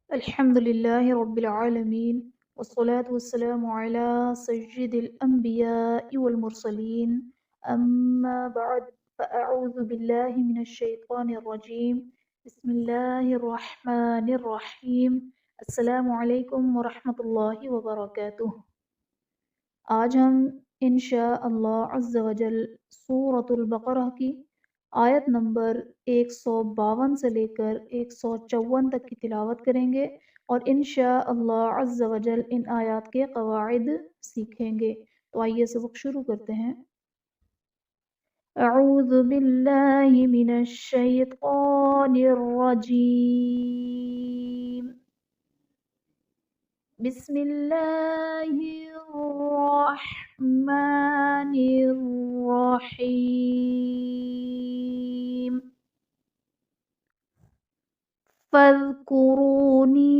الحمد لله رب العالمين والصلاة والسلام على سيد الأنبياء والمرسلين أما بعد فأعوذ بالله من الشيطان الرجيم بسم الله الرحمن الرحيم السلام عليكم ورحمة الله وبركاته آج ہم انشاء اللہ عز و جل سورۃ البقرہ کی آیت نمبر 152 سے لے کر 154 تک کی تلاوت کریں گے اور انشاء اللہ عز و جل ان آیات کے قواعد سیکھیں گے۔ تو آئیے سبق شروع کرتے ہیں۔ اعوذ باللہ من الشیطان الرجیم بسم اللہ الرحمن الرحیم فاذکرونی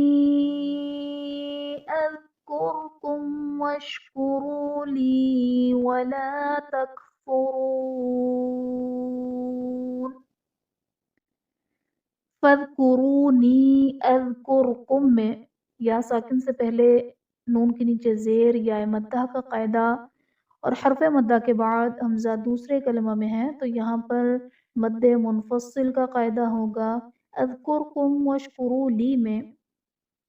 اذکرکم واشکروا لی ولا تکفرون۔ فاذکرونی اذکرکم میں یا ساکن سے پہلے نون کے نیچے زیر یا مدہ کا قاعدہ اور حرف مدہ کے بعد حمزہ دوسرے کلمہ میں ہے تو یہاں پر مد منفصل کا قاعدہ ہوگا۔ اذکرکم واشکروا لی میں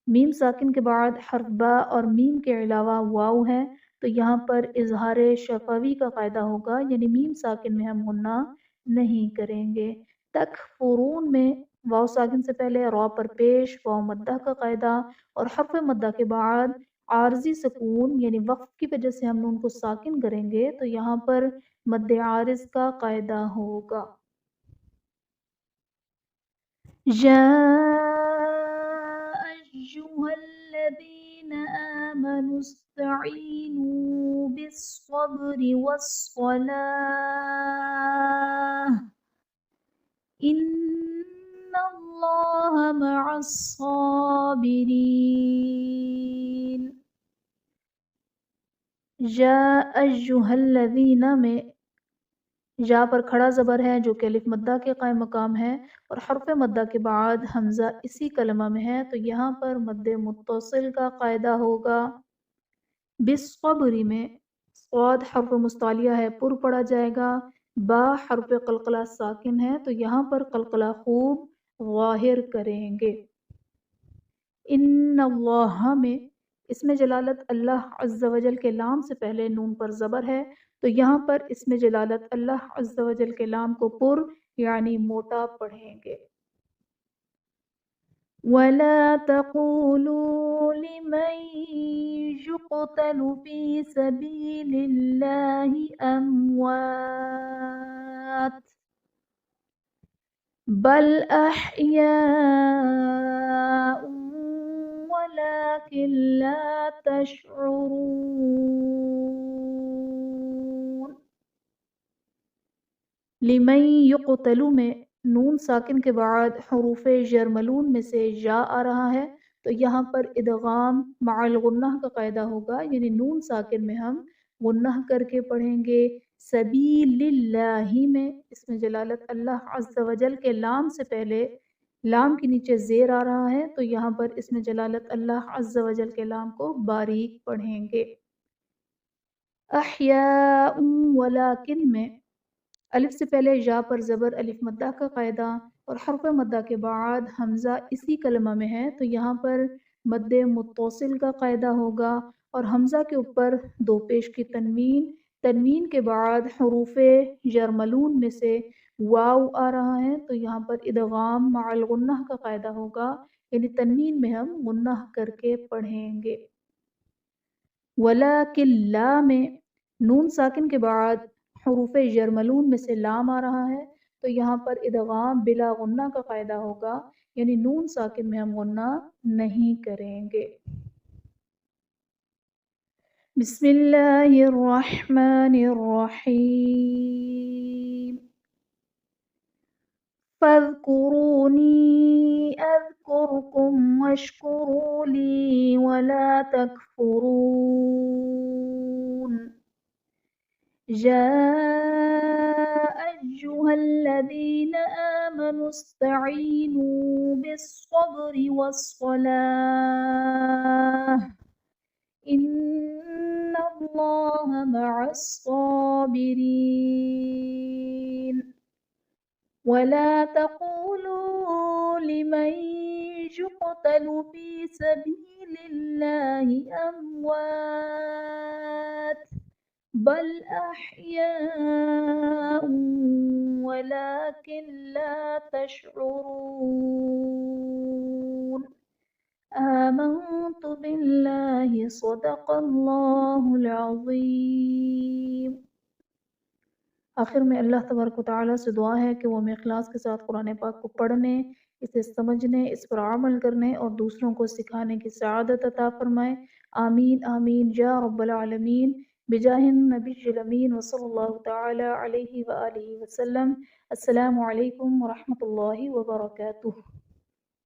میم ساکن کے بعد حرف با اور میم کے علاوہ واو ہے تو یہاں پر اظہار شفوی کا قاعدہ ہوگا، یعنی میم ساکن میں ہم غنہ نہیں کریں گے۔ تکفرون میں واو ساکن سے پہلے را پر پیش واو مدہ کا قاعدہ اور حرف مدہ کے بعد عارضی سکون یعنی وقف کی وجہ سے ہم نون کو ساکن کریں گے تو یہاں پر مد عارض کا قاعدہ ہوگا۔ یا ایھا الذین آمنوا استعینوا بالصبر والصلاۃ ان اللہ مع الصابرین۔ یا ایھا الذین میں یا پر کھڑا زبر ہے جو کہ الف مدہ کے قائم مقام ہے اور حرف مدہ کے بعد حمزہ اسی کلمہ میں ہے تو یہاں پر مد متصل کا قاعدہ ہوگا۔ بالصبر میں صاد حرف مستعلیہ ہے پر پڑھا جائے گا، با حرف قلقلہ ساکن ہے تو یہاں پر قلقلہ خوب ظاہر کریں گے۔ ان اللہ میں اسم جلالت اللہ عز و جل کے لام سے پہلے نون پر زبر ہے تو یہاں پر اسم جلالت اللہ عز و جل کے لام کو پر یعنی موٹا پڑھیں گے۔ وَلَا تَقُولُوا لِمَن يُقْتَلُ فِي سَبِيلِ اللَّهِ أَمْوَاتٌ بَلْ أَحْيَاءٌ وَلَكِن لَا تَشْعُرُونَ۔ لمن یقتل میں نون ساکن کے بعد حروف یرملون میں سے یا آ رہا ہے تو یہاں پر ادغام مع الغنہ کا قاعدہ ہوگا، یعنی نون ساکن میں ہم غنہ کر کے پڑھیں گے۔ سبیل اللہ میں اسم جلالت اللہ عز و جل کے لام سے پہلے لام کے نیچے زیر آ رہا ہے تو یہاں پر اسم جلالت اللہ عز و جل کے لام کو باریک پڑھیں گے۔ احیاء ولکن میں الف سے پہلے یا پر زبر الف مدہ کا قاعدہ اور حرف مدہ کے بعد حمزہ اسی کلمہ میں ہے تو یہاں پر مد متصل کا قاعدہ ہوگا اور حمزہ کے اوپر دو پیش کی تنوین، تنوین کے بعد حروف یرملون میں سے واو آ رہا ہے تو یہاں پر ادغام مع الغنہ کا قاعدہ ہوگا، یعنی تنوین میں ہم غنہ کر کے پڑھیں گے۔ وَلَكِن لا میں نون ساکن کے بعد حروف یرملون میں سے لام آ رہا ہے تو یہاں پر ادغام بلا غنہ کا قاعدہ ہوگا، یعنی نون ساکن میں ہم غنہ نہیں کریں گے۔ بسم اللہ الرحمن الرحیم فاذکرونی اذکرکم واشکروا لی ولا تکفرون۔ یا أيها الذين آمنوا استعينوا بالصبر والصلاة إن الله مع الصابرين ولا تقولوا لمن يقتل في سبيل الله أموات بل أحياء ولكن لا تشعرون آمنت بالله صدق الله العظيم۔ آخر میں اللہ تبارک و تعالیٰ سے دعا ہے کہ وہ ہمیں اخلاص کے ساتھ قرآن پاک کو پڑھنے، اسے سمجھنے، اس پر عمل کرنے اور دوسروں کو سکھانے کی سعادت عطا فرمائے۔ آمین آمین یا رب العالمین بجاہ النبی الامین وصلی اللہ تعالی علیہ وآلہ وسلم۔ السلام علیکم ورحمۃ اللہ وبرکاتہ۔